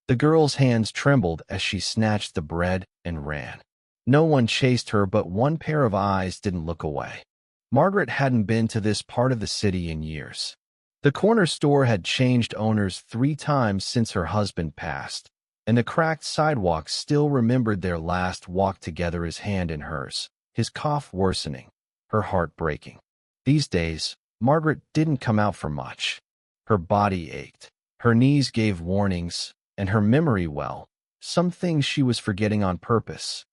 The girl's hands trembled as she snatched the bread and ran. No one chased her, but one pair of eyes didn't look away. Margaret hadn't been to this part of the city in years. The corner store had changed owners 3 times since her husband passed, and the cracked sidewalk still remembered their last walk together, his hand in hers, his cough worsening, her heart breaking. These days, Margaret didn't come out for much. Her body ached, her knees gave warnings, and her memory, well, some things she was forgetting on purpose.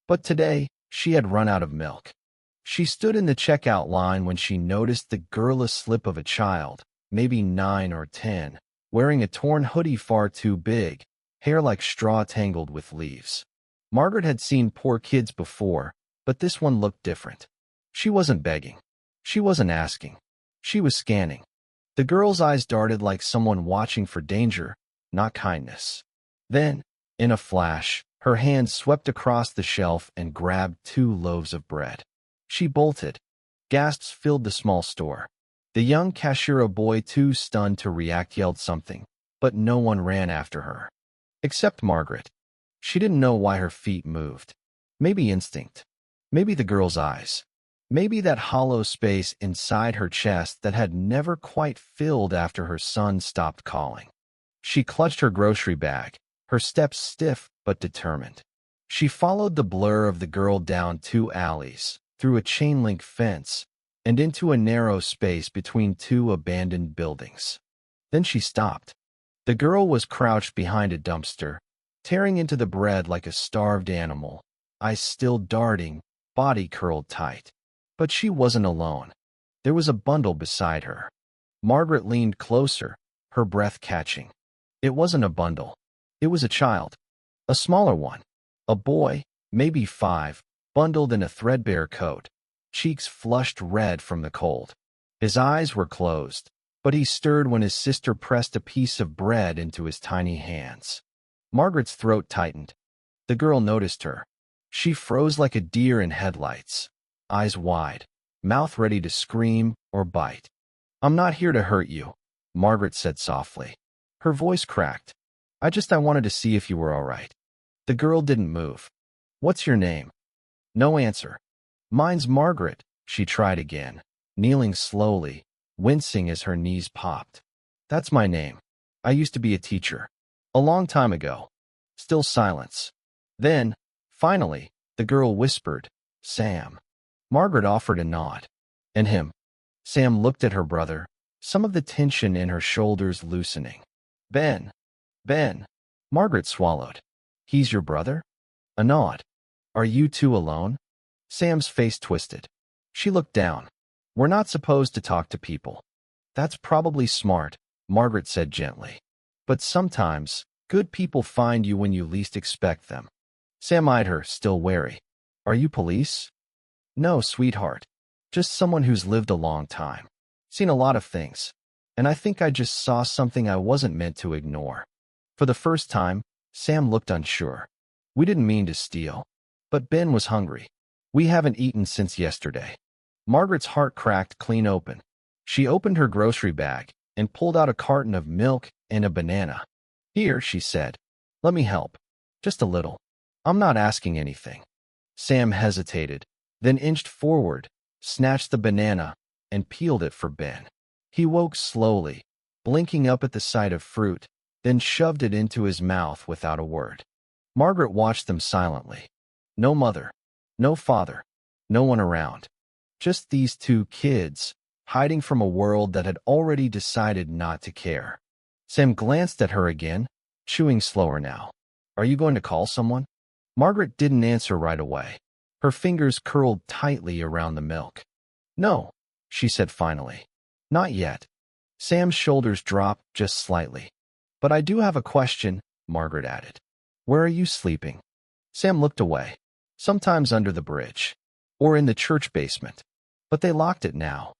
But today, she had run out of milk. She stood in the checkout line when she noticed the girlish slip of a child, maybe 9 or 10, wearing a torn hoodie far too big, hair like straw tangled with leaves. Margaret had seen poor kids before, but this one looked different. She wasn't begging. She wasn't asking. She was scanning. The girl's eyes darted like someone watching for danger, not kindness. Then, in a flash, her hand swept across the shelf and grabbed 2 loaves of bread. She bolted. Gasps filled the small store. The young cashier, a boy too stunned to react, yelled something, but no one ran after her. Except Margaret. She didn't know why her feet moved. Maybe instinct. Maybe the girl's eyes. Maybe that hollow space inside her chest that had never quite filled after her son stopped calling. She clutched her grocery bag, her steps stiff but determined. She followed the blur of the girl down 2 alleys, through a chain-link fence, and into a narrow space between 2 abandoned buildings. Then she stopped. The girl was crouched behind a dumpster, tearing into the bread like a starved animal, eyes still darting, body curled tight. But she wasn't alone. There was a bundle beside her. Margaret leaned closer, her breath catching. It wasn't a bundle. It was a child. A smaller one. A boy, maybe 5, bundled in a threadbare coat, cheeks flushed red from the cold. His eyes were closed, but he stirred when his sister pressed a piece of bread into his tiny hands. Margaret's throat tightened. The girl noticed her. She froze like a deer in headlights, eyes wide, mouth ready to scream or bite. "I'm not here to hurt you," Margaret said softly. Her voice cracked. I wanted to see if you were all right." The girl didn't move. "What's your name?" No answer. "Mine's Margaret," she tried again, kneeling slowly, wincing as her knees popped. "That's my name. I used to be a teacher. A long time ago." Still silence. Then, finally, the girl whispered, "Sam." Margaret offered a nod. "And him?" Sam looked at her brother, some of the tension in her shoulders loosening. "Ben. Ben." Margaret swallowed. "He's your brother?" A nod. "Are you 2 alone?" Sam's face twisted. She looked down. "We're not supposed to talk to people." "That's probably smart," Margaret said gently. "But sometimes, good people find you when you least expect them." Sam eyed her, still wary. "Are you police?" "No, sweetheart. Just someone who's lived a long time. Seen a lot of things. And I think I just saw something I wasn't meant to ignore." For the first time, Sam looked unsure. "We didn't mean to steal. But Ben was hungry. We haven't eaten since yesterday." Margaret's heart cracked clean open. She opened her grocery bag and pulled out a carton of milk and a banana. "Here," she said. "Let me help. Just a little. I'm not asking anything." Sam hesitated, then inched forward, snatched the banana, and peeled it for Ben. He woke slowly, blinking up at the sight of fruit, then shoved it into his mouth without a word. Margaret watched them silently. No mother, no father, no one around. Just these 2 kids, hiding from a world that had already decided not to care. Sam glanced at her again, chewing slower now. "Are you going to call someone?" Margaret didn't answer right away. Her fingers curled tightly around the milk. "No," she said finally. "Not yet." Sam's shoulders dropped just slightly. "But I do have a question," Margaret added. "Where are you sleeping?" Sam looked away. "Sometimes under the bridge. Or in the church basement. But they locked it now."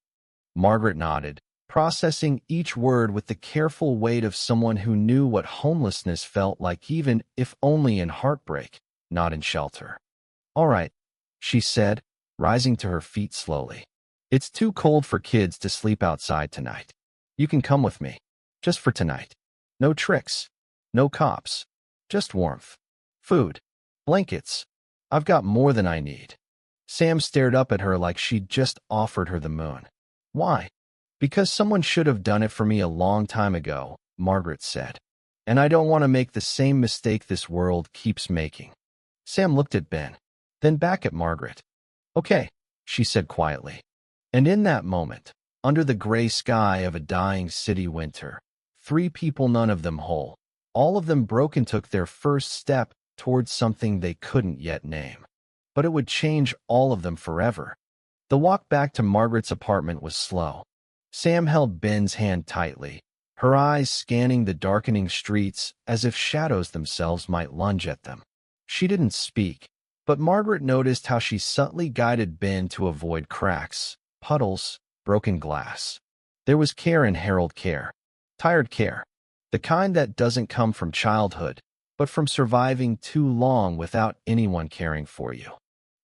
Margaret nodded, processing each word with the careful weight of someone who knew what homelessness felt like, even if only in heartbreak, not in shelter. "All right," she said, rising to her feet slowly. "It's too cold for kids to sleep outside tonight. You can come with me. Just for tonight. No tricks. No cops. Just warmth. Food. Blankets. I've got more than I need. Sam stared up at her like she'd just offered her the moon. Why? Because someone should have done it for me a long time ago, Margaret said. And I don't want to make the same mistake this world keeps making. Sam looked at Ben, then back at Margaret. Okay, she said quietly. And in that moment, under the gray sky of a dying city winter, 3 people, none of them whole, all of them broken, took their first step towards something they couldn't yet name. But it would change all of them forever. The walk back to Margaret's apartment was slow. Sam held Ben's hand tightly, her eyes scanning the darkening streets as if shadows themselves might lunge at them. She didn't speak, but Margaret noticed how she subtly guided Ben to avoid cracks, puddles, broken glass. There was care in Harold, care. Tired care. The kind that doesn't come from childhood, but from surviving too long without anyone caring for you.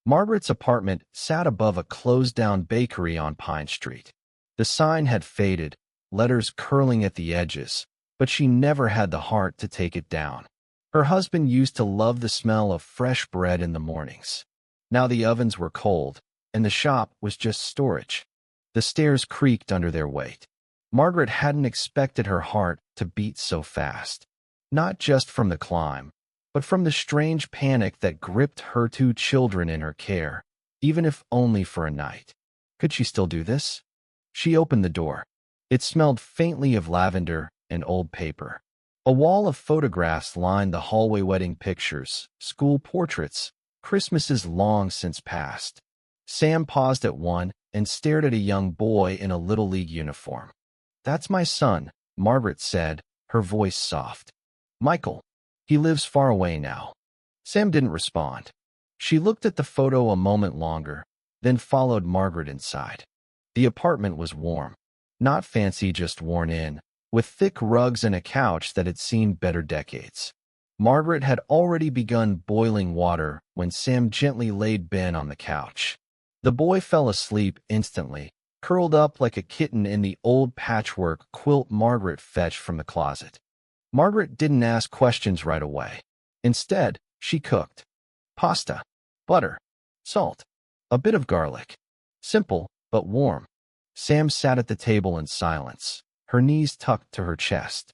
Margaret's apartment sat above a closed-down bakery on Pine Street. The sign had faded, letters curling at the edges, but she never had the heart to take it down. Her husband used to love the smell of fresh bread in the mornings. Now the ovens were cold, and the shop was just storage. The stairs creaked under their weight. Margaret hadn't expected her heart to beat so fast. Not just from the climb, but from the strange panic that gripped her 2 children in her care, even if only for a night. Could she still do this? She opened the door. It smelled faintly of lavender and old paper. A wall of photographs lined the hallway, wedding pictures, school portraits, Christmases long since past. Sam paused at one and stared at a young boy in a Little League uniform. That's my son, Margaret said, her voice soft. Michael. He lives far away now. Sam didn't respond. She looked at the photo a moment longer, then followed Margaret inside. The apartment was warm. Not fancy, just worn in, with thick rugs and a couch that had seen better decades. Margaret had already begun boiling water when Sam gently laid Ben on the couch. The boy fell asleep instantly, curled up like a kitten in the old patchwork quilt Margaret fetched from the closet. Margaret didn't ask questions right away. Instead, she cooked. Pasta, butter, salt, a bit of garlic. Simple, but warm. Sam sat at the table in silence, her knees tucked to her chest.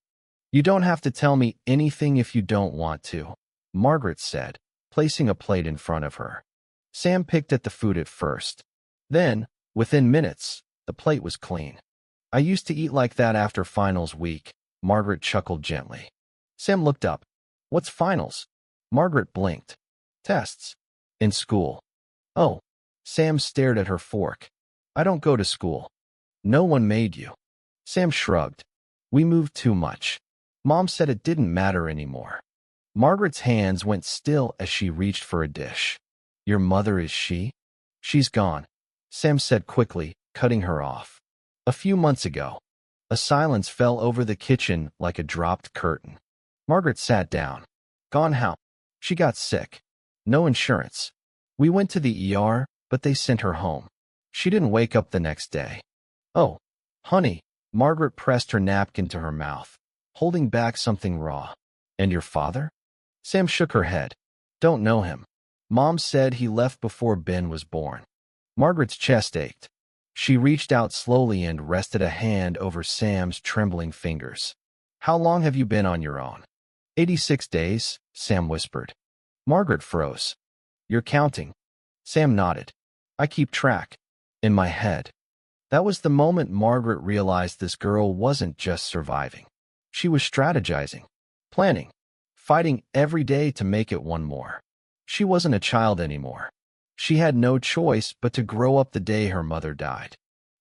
You don't have to tell me anything if you don't want to, Margaret said, placing a plate in front of her. Sam picked at the food at first. Then, within minutes, the plate was clean. I used to eat like that after finals week, Margaret chuckled gently. Sam looked up. What's finals? Margaret blinked. Tests. In school. Oh. Sam stared at her fork. I don't go to school. No one made you. Sam shrugged. We moved too much. Mom said it didn't matter anymore. Margaret's hands went still as she reached for a dish. Your mother, is she? She's gone, Sam said quickly, cutting her off. A few months ago. A silence fell over the kitchen like a dropped curtain. Margaret sat down. Gone how? She got sick. No insurance. We went to the ER, but they sent her home. She didn't wake up the next day. Oh, honey, Margaret pressed her napkin to her mouth, holding back something raw. And your father? Sam shook her head. Don't know him. Mom said he left before Ben was born. Margaret's chest ached. She reached out slowly and rested a hand over Sam's trembling fingers. How long have you been on your own? 86 days, Sam whispered. Margaret froze. You're counting. Sam nodded. I keep track. In my head. That was the moment Margaret realized this girl wasn't just surviving. She was strategizing, planning, fighting every day to make it one more. She wasn't a child anymore. She had no choice but to grow up the day her mother died.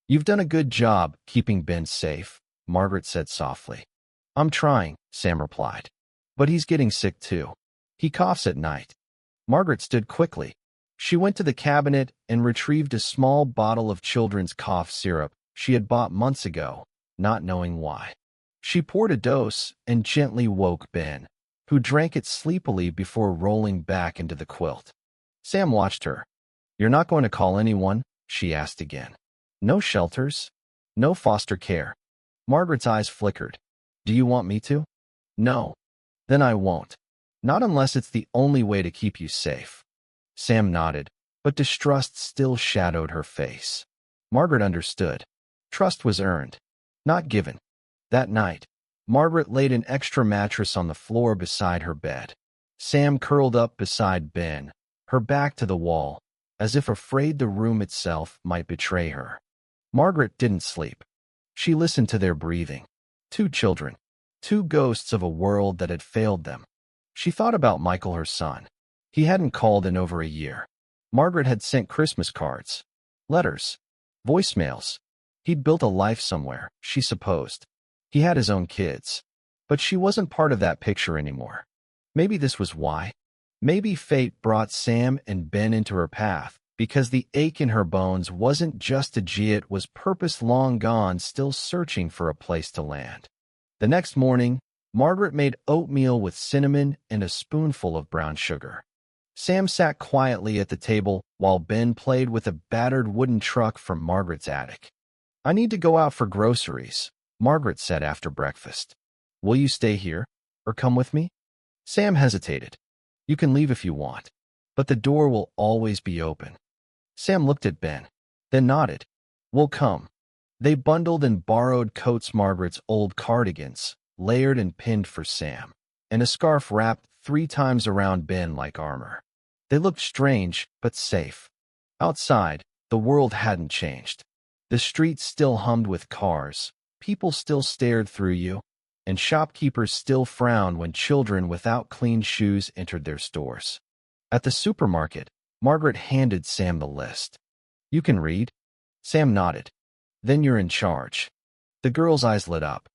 You've done a good job keeping Ben safe, Margaret said softly. I'm trying, Sam replied. But he's getting sick too. He coughs at night. Margaret stood quickly. She went to the cabinet and retrieved a small bottle of children's cough syrup she had bought months ago, not knowing why. She poured a dose and gently woke Ben, who drank it sleepily before rolling back into the quilt. Sam watched her. You're not going to call anyone? She asked again. No shelters? No foster care? Margaret's eyes flickered. Do you want me to? No. Then I won't. Not unless it's the only way to keep you safe. Sam nodded, but distrust still shadowed her face. Margaret understood. Trust was earned, not given. That night, Margaret laid an extra mattress on the floor beside her bed. Sam curled up beside Ben, her back to the wall, as if afraid the room itself might betray her. Margaret didn't sleep. She listened to their breathing. Two children, two ghosts of a world that had failed them. She thought about Michael, her son. He hadn't called in over a year. Margaret had sent Christmas cards, letters, voicemails. He'd built a life somewhere, she supposed. He had his own kids. But she wasn't part of that picture anymore. Maybe this was why. Maybe fate brought Sam and Ben into her path, because the ache in her bones wasn't just a G, it was purpose long gone, still searching for a place to land. The next morning, Margaret made oatmeal with cinnamon and a spoonful of brown sugar. Sam sat quietly at the table while Ben played with a battered wooden truck from Margaret's attic. I need to go out for groceries, Margaret said after breakfast. Will you stay here, or come with me? Sam hesitated. You can leave if you want, but the door will always be open. Sam looked at Ben, then nodded. We'll come. They bundled and borrowed coats, Margaret's old cardigans, layered and pinned for Sam, and a scarf wrapped 3 times around Ben like armor. They looked strange, but safe. Outside, the world hadn't changed. The streets still hummed with cars, people still stared through you, and shopkeepers still frowned when children without clean shoes entered their stores. At the supermarket, Margaret handed Sam the list. You can read? Sam nodded. Then you're in charge. The girl's eyes lit up.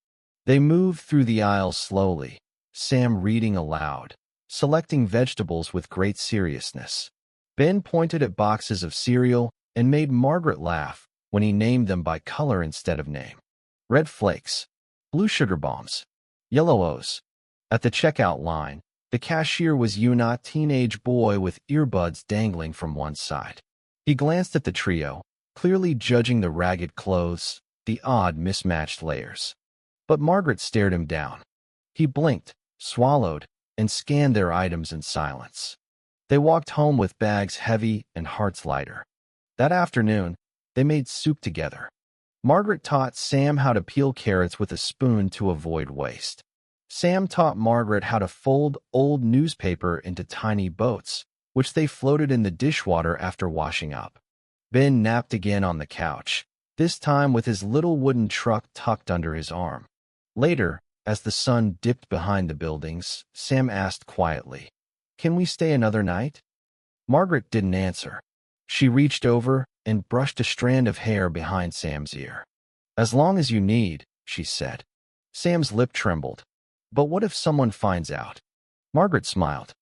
They moved through the aisles slowly, Sam reading aloud, selecting vegetables with great seriousness. Ben pointed at boxes of cereal and made Margaret laugh when he named them by color instead of name. Red flakes, blue sugar bombs, yellow O's. At the checkout line, the cashier was a teenage boy with earbuds dangling from one side. He glanced at the trio, clearly judging the ragged clothes, the odd mismatched layers. But Margaret stared him down. He blinked, swallowed, and scanned their items in silence. They walked home with bags heavy and hearts lighter. That afternoon, they made soup together. Margaret taught Sam how to peel carrots with a spoon to avoid waste. Sam taught Margaret how to fold old newspaper into tiny boats, which they floated in the dishwater after washing up. Ben napped again on the couch, this time with his little wooden truck tucked under his arm. Later, as the sun dipped behind the buildings, Sam asked quietly, "Can we stay another night?" Margaret didn't answer. She reached over and brushed a strand of hair behind Sam's ear. "As long as you need," she said. Sam's lip trembled. "But what if someone finds out?" Margaret smiled.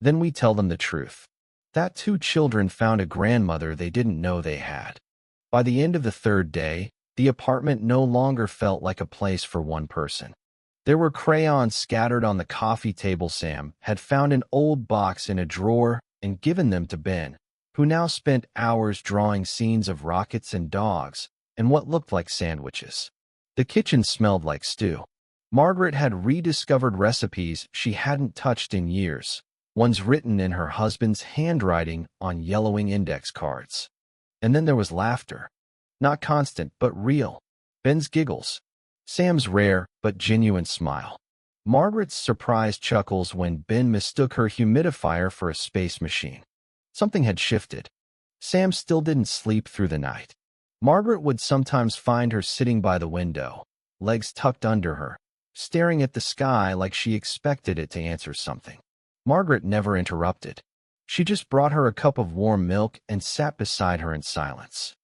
"Then we tell them the truth. That 2 children found a grandmother they didn't know they had." By the end of the 3rd day, the apartment no longer felt like a place for one person. There were crayons scattered on the coffee table. Sam had found an old box in a drawer and given them to Ben, who now spent hours drawing scenes of rockets and dogs and what looked like sandwiches. The kitchen smelled like stew. Margaret had rediscovered recipes she hadn't touched in years, ones written in her husband's handwriting on yellowing index cards. And then there was laughter. Not constant, but real. Ben's giggles. Sam's rare, but genuine smile. Margaret's surprised chuckles when Ben mistook her humidifier for a space machine. Something had shifted. Sam still didn't sleep through the night. Margaret would sometimes find her sitting by the window, legs tucked under her, staring at the sky like she expected it to answer something. Margaret never interrupted. She just brought her a cup of warm milk and sat beside her in silence.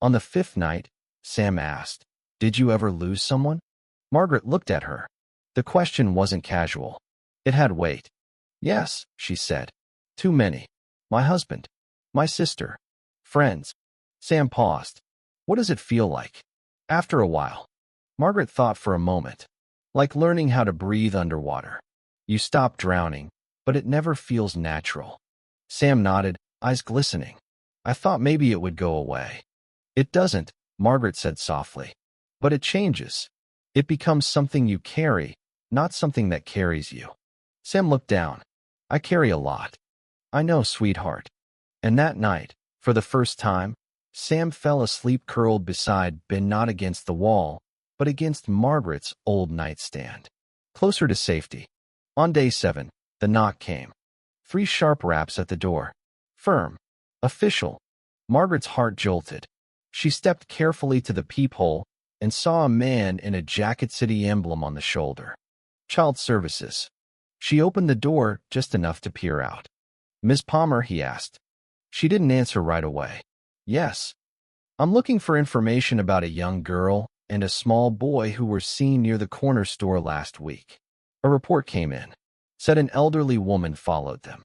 On the 5th night, Sam asked, "Did you ever lose someone?" Margaret looked at her. The question wasn't casual. It had weight. "Yes," she said. "Too many. My husband. My sister. Friends." Sam paused. "What does it feel like?" After a while. Margaret thought for a moment. Like learning how to breathe underwater. You stop drowning, but it never feels natural. Sam nodded, eyes glistening. "I thought maybe it would go away." "It doesn't," Margaret said softly. "But it changes. It becomes something you carry, not something that carries you." Sam looked down. I carry a lot. I know, sweetheart. And that night, for the first time, Sam fell asleep curled beside Ben, not against the wall, but against Margaret's old nightstand. Closer to safety. On day 7, the knock came. 3 sharp raps at the door. Firm. Official. Margaret's heart jolted. She stepped carefully to the peephole and saw a man in a Jacket City emblem on the shoulder. Child Services. She opened the door just enough to peer out. Miss Palmer, he asked. She didn't answer right away. Yes. I'm looking for information about a young girl and a small boy who were seen near the corner store last week. A report came in. Said an elderly woman followed them.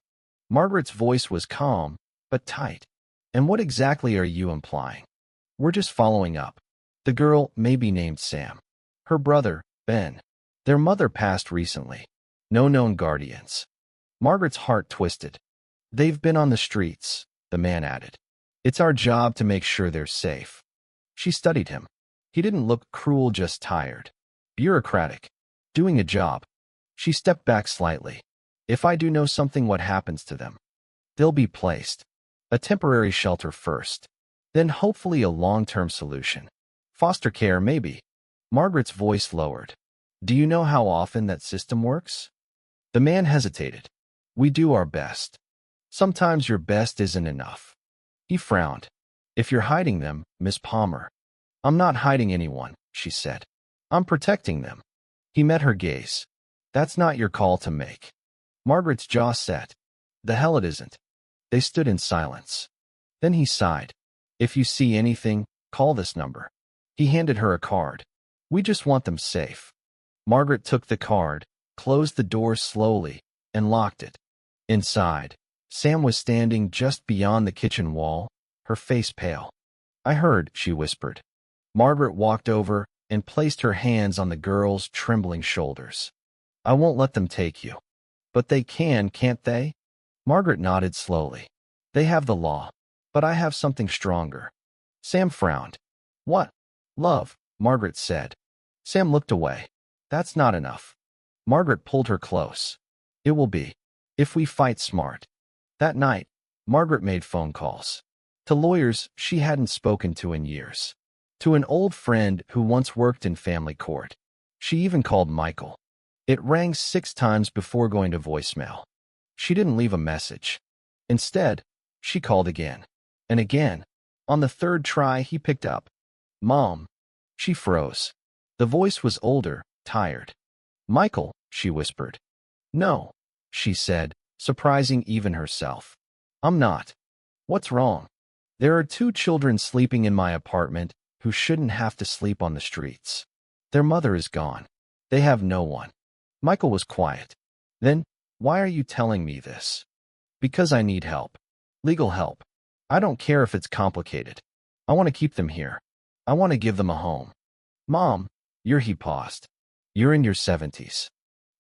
Margaret's voice was calm, but tight. And what exactly are you implying? We're just following up. The girl may be named Sam. Her brother, Ben. Their mother passed recently. No known guardians. Margaret's heart twisted. They've been on the streets, the man added. It's our job to make sure they're safe. She studied him. He didn't look cruel, just tired. Bureaucratic. Doing a job. She stepped back slightly. If I do know something, what happens to them? They'll be placed. A temporary shelter first. Then hopefully a long-term solution. Foster care, maybe. Margaret's voice lowered. Do you know how often that system works? The man hesitated. We do our best. Sometimes your best isn't enough. He frowned. If you're hiding them, Miss Palmer. I'm not hiding anyone, she said. I'm protecting them. He met her gaze. That's not your call to make. Margaret's jaw set. The hell it isn't. They stood in silence. Then he sighed. If you see anything, call this number. He handed her a card. We just want them safe. Margaret took the card, closed the door slowly, and locked it. Inside, Sam was standing just beyond the kitchen wall, her face pale. I heard, she whispered. Margaret walked over and placed her hands on the girl's trembling shoulders. I won't let them take you. But they can, can't they? Margaret nodded slowly. They have the law, but I have something stronger. Sam frowned. What? Love, Margaret said. Sam looked away. That's not enough. Margaret pulled her close. It will be, if we fight smart. That night, Margaret made phone calls. To lawyers she hadn't spoken to in years. To an old friend who once worked in family court. She even called Michael. It rang 6 times before going to voicemail. She didn't leave a message. Instead, she called again. And again. On the 3rd try, he picked up. Mom. She froze. The voice was older, tired. Michael, she whispered. No, she said, surprising even herself. I'm not. What's wrong? There are 2 children sleeping in my apartment who shouldn't have to sleep on the streets. Their mother is gone. They have no one. Michael was quiet. Then, why are you telling me this? Because I need help. Legal help. I don't care if it's complicated. I want to keep them here. I want to give them a home. Mom, he paused. You're in your 70s.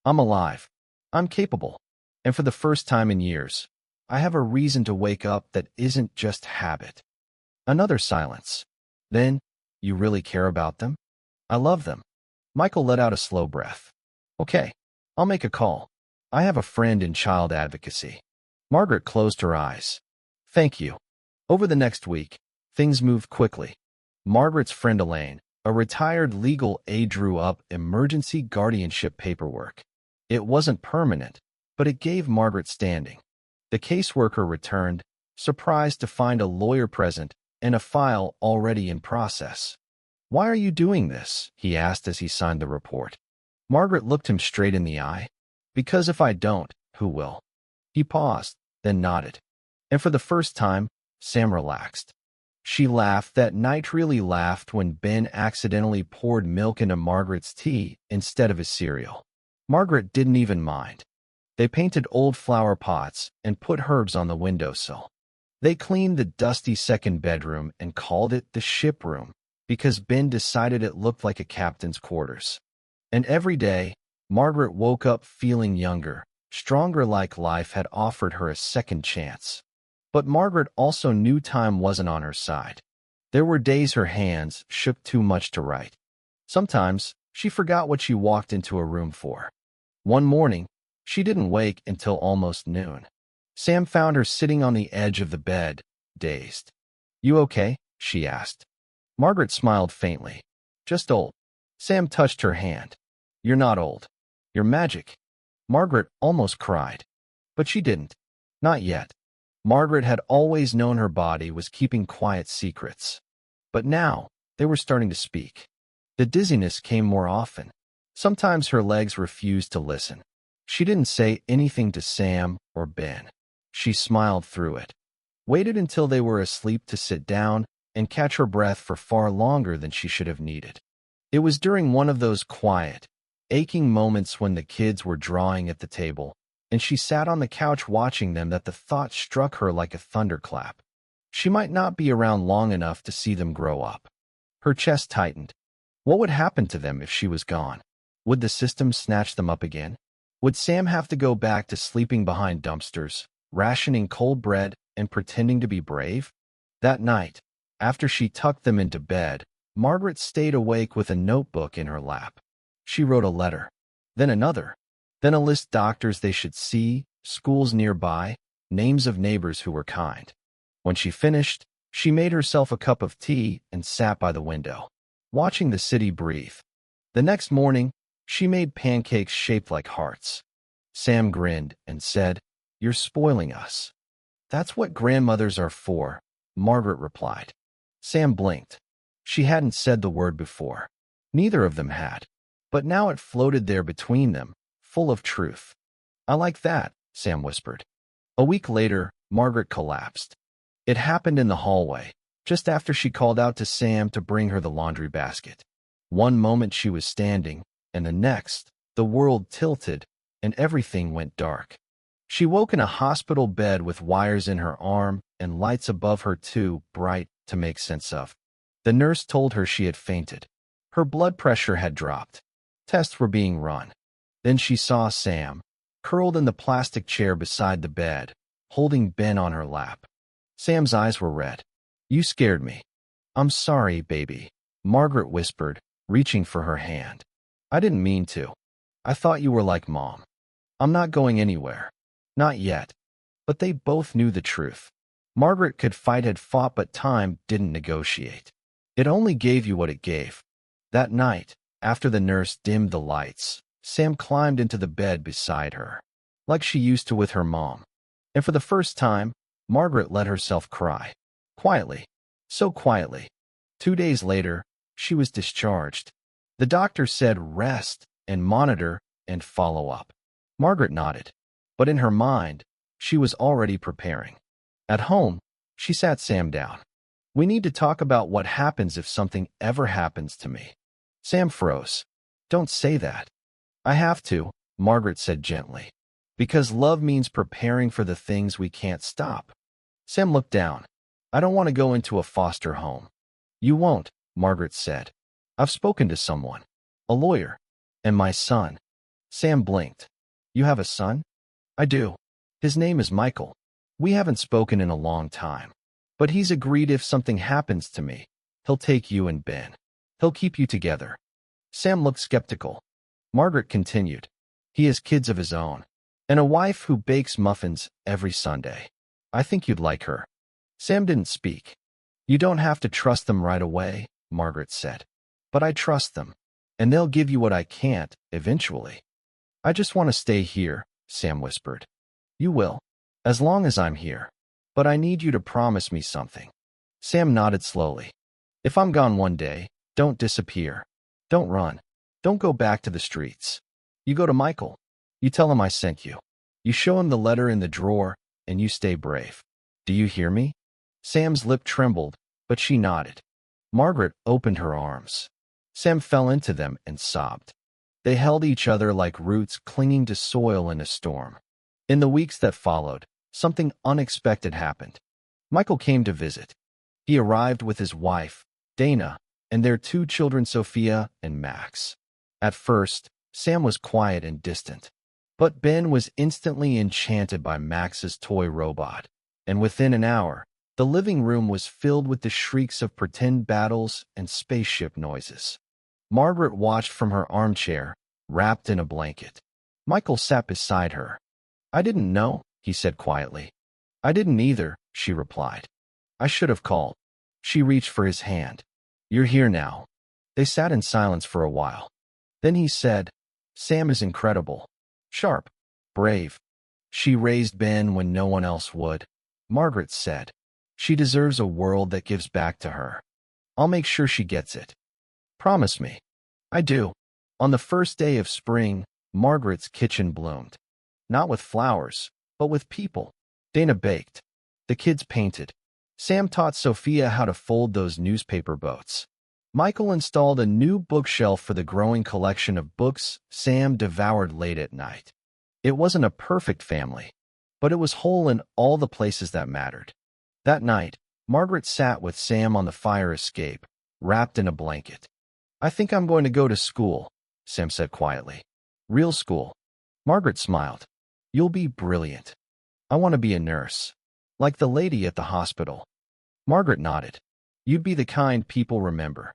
I'm alive. I'm capable. And for the first time in years, I have a reason to wake up that isn't just habit. Another silence. Then, you really care about them? I love them. Michael let out a slow breath. Okay, I'll make a call. I have a friend in child advocacy. Margaret closed her eyes. Thank you. Over the next week, things moved quickly. Margaret's friend Elaine, a retired legal aide, drew up emergency guardianship paperwork. It wasn't permanent, but it gave Margaret standing. The caseworker returned, surprised to find a lawyer present and a file already in process. Why are you doing this? He asked as he signed the report. Margaret looked him straight in the eye. Because if I don't, who will? He paused, then nodded. And for the first time, Sam relaxed. She laughed that night, really laughed, when Ben accidentally poured milk into Margaret's tea instead of his cereal. Margaret didn't even mind. They painted old flower pots and put herbs on the windowsill. They cleaned the dusty 2nd bedroom and called it the ship room because Ben decided it looked like a captain's quarters. And every day, Margaret woke up feeling younger, stronger, like life had offered her a second chance. But Margaret also knew time wasn't on her side. There were days her hands shook too much to write. Sometimes, she forgot what she walked into a room for. One morning, She didn't wake until almost noon. Sam found her sitting on the edge of the bed, dazed. "You okay?" she asked. Margaret smiled faintly. "Just old." Sam touched her hand. "You're not old. You're magic." Margaret almost cried. But she didn't. Not yet. Margaret had always known her body was keeping quiet secrets. But now, they were starting to speak. The dizziness came more often. Sometimes her legs refused to listen. She didn't say anything to Sam or Ben. She smiled through it, waited until they were asleep to sit down and catch her breath for far longer than she should have needed. It was during one of those quiet, aching moments when the kids were drawing at the table, and she sat on the couch watching them that the thought struck her like a thunderclap. She might not be around long enough to see them grow up. Her chest tightened. What would happen to them if she was gone? Would the system snatch them up again? Would Sam have to go back to sleeping behind dumpsters, rationing cold bread, and pretending to be brave? That night, after she tucked them into bed, Margaret stayed awake with a notebook in her lap. She wrote a letter, then another, then a list of doctors they should see, schools nearby, names of neighbors who were kind. When she finished, she made herself a cup of tea and sat by the window, watching the city breathe. The next morning, she made pancakes shaped like hearts. Sam grinned and said, "You're spoiling us." "That's what grandmothers are for," Margaret replied. Sam blinked. She hadn't said the word before. Neither of them had. But now it floated there between them, full of truth. "I like that," Sam whispered. A week later, Margaret collapsed. It happened in the hallway, just after she called out to Sam to bring her the laundry basket. One moment she was standing, and the next, the world tilted, and everything went dark. She woke in a hospital bed with wires in her arm and lights above her too bright to make sense of. The nurse told her she had fainted. Her blood pressure had dropped. Tests were being run. Then she saw Sam, curled in the plastic chair beside the bed, holding Ben on her lap. Sam's eyes were red. "You scared me." "I'm sorry, baby," Margaret whispered, reaching for her hand. "I didn't mean to. I thought you were like Mom. I'm not going anywhere. Not yet." But they both knew the truth. Margaret could fight, had fought, but time didn't negotiate. It only gave you what it gave. That night, after the nurse dimmed the lights, Sam climbed into the bed beside her, like she used to with her mom. And for the first time, Margaret let herself cry. Quietly. So quietly. 2 days later, she was discharged. The doctor said rest and monitor and follow up. Margaret nodded. But in her mind, she was already preparing. At home, she sat Sam down. "We need to talk about what happens if something ever happens to me." Sam froze. "Don't say that." "I have to," Margaret said gently. "Because love means preparing for the things we can't stop." Sam looked down. "I don't want to go into a foster home." "You won't," Margaret said. "I've spoken to someone. A lawyer. And my son." Sam blinked. "You have a son?" "I do. His name is Michael. We haven't spoken in a long time. But he's agreed if something happens to me, he'll take you and Ben. He'll keep you together." Sam looked skeptical. Margaret continued. "He has kids of his own, and a wife who bakes muffins every Sunday. I think you'd like her." Sam didn't speak. "You don't have to trust them right away," Margaret said. "But I trust them, and they'll give you what I can't, eventually." "I just want to stay here," Sam whispered. "You will, as long as I'm here. But I need you to promise me something." Sam nodded slowly. "If I'm gone one day, don't disappear. Don't run. Don't go back to the streets. You go to Michael. You tell him I sent you. You show him the letter in the drawer, and you stay brave. Do you hear me?" Sam's lip trembled, but she nodded. Margaret opened her arms. Sam fell into them and sobbed. They held each other like roots clinging to soil in a storm. In the weeks that followed, something unexpected happened. Michael came to visit. He arrived with his wife, Dana, and their 2 children, Sophia and Max. At first, Sam was quiet and distant. But Ben was instantly enchanted by Max's toy robot, and within an hour, the living room was filled with the shrieks of pretend battles and spaceship noises. Margaret watched from her armchair, wrapped in a blanket. Michael sat beside her. I didn't know, he said quietly. I didn't either, she replied. I should have called. She reached for his hand. You're here now. They sat in silence for a while. Then he said, Sam is incredible. Sharp. Brave. She raised Ben when no one else would. Margaret said, she deserves a world that gives back to her. I'll make sure she gets it. Promise me. I do. On the first day of spring, Margaret's kitchen bloomed. Not with flowers, but with people. Dana baked. The kids painted. Sam taught Sophia how to fold those newspaper boats. Michael installed a new bookshelf for the growing collection of books Sam devoured late at night. It wasn't a perfect family, but it was whole in all the places that mattered. That night, Margaret sat with Sam on the fire escape, wrapped in a blanket. I think I'm going to go to school, Sam said quietly. Real school. Margaret smiled. You'll be brilliant. I want to be a nurse. Like the lady at the hospital. Margaret nodded. You'd be the kind people remember.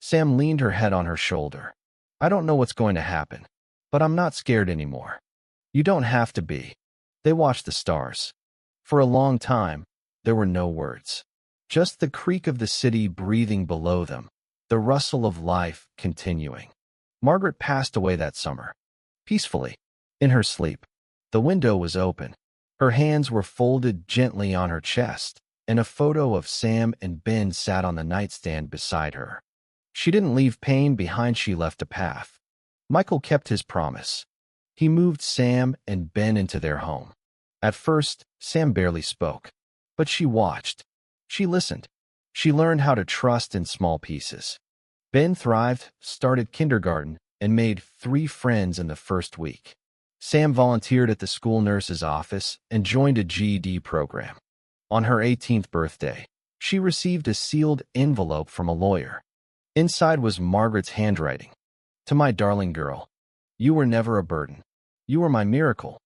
Sam leaned her head on her shoulder. I don't know what's going to happen, but I'm not scared anymore. You don't have to be. They watched the stars. For a long time, there were no words. Just the creak of the city breathing below them, the rustle of life continuing. Margaret passed away that summer. Peacefully. In her sleep. The window was open. Her hands were folded gently on her chest, and a photo of Sam and Ben sat on the nightstand beside her. She didn't leave pain behind, she left a path. Michael kept his promise. He moved Sam and Ben into their home. At first, Sam barely spoke. But she watched. She listened. She learned how to trust in small pieces. Ben thrived, started kindergarten, and made 3 friends in the first week. Sam volunteered at the school nurse's office and joined a GED program. On her 18th birthday, she received a sealed envelope from a lawyer. Inside was Margaret's handwriting. To my darling girl, you were never a burden. You were my miracle.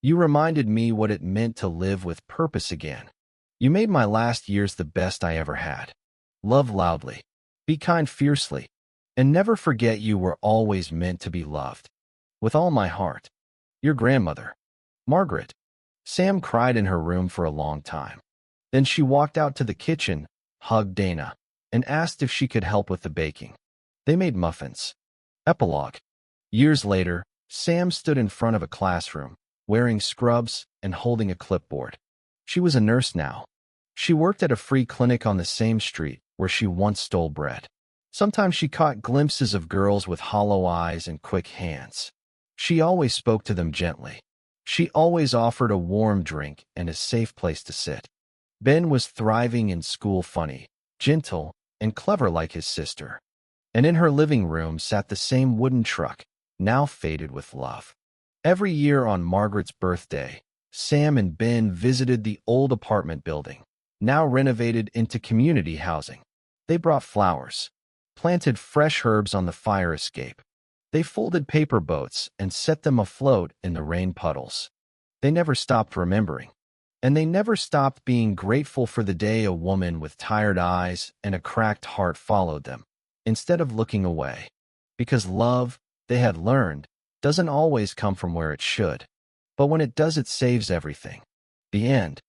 You reminded me what it meant to live with purpose again. You made my last years the best I ever had. Love loudly. Be kind fiercely. And never forget you were always meant to be loved. With all my heart. Your grandmother, Margaret. Sam cried in her room for a long time. Then she walked out to the kitchen, hugged Dana, and asked if she could help with the baking. They made muffins. Epilogue. Years later, Sam stood in front of a classroom, wearing scrubs and holding a clipboard. She was a nurse now. She worked at a free clinic on the same street where she once stole bread. Sometimes she caught glimpses of girls with hollow eyes and quick hands. She always spoke to them gently. She always offered a warm drink and a safe place to sit. Ben was thriving in school, funny, gentle, and clever like his sister. And in her living room sat the same wooden truck, now faded with love. Every year on Margaret's birthday, Sam and Ben visited the old apartment building, now renovated into community housing. They brought flowers, planted fresh herbs on the fire escape. They folded paper boats and set them afloat in the rain puddles. They never stopped remembering. And they never stopped being grateful for the day a woman with tired eyes and a cracked heart followed them, instead of looking away. Because love, they had learned, doesn't always come from where it should. But when it does, it saves everything. The end.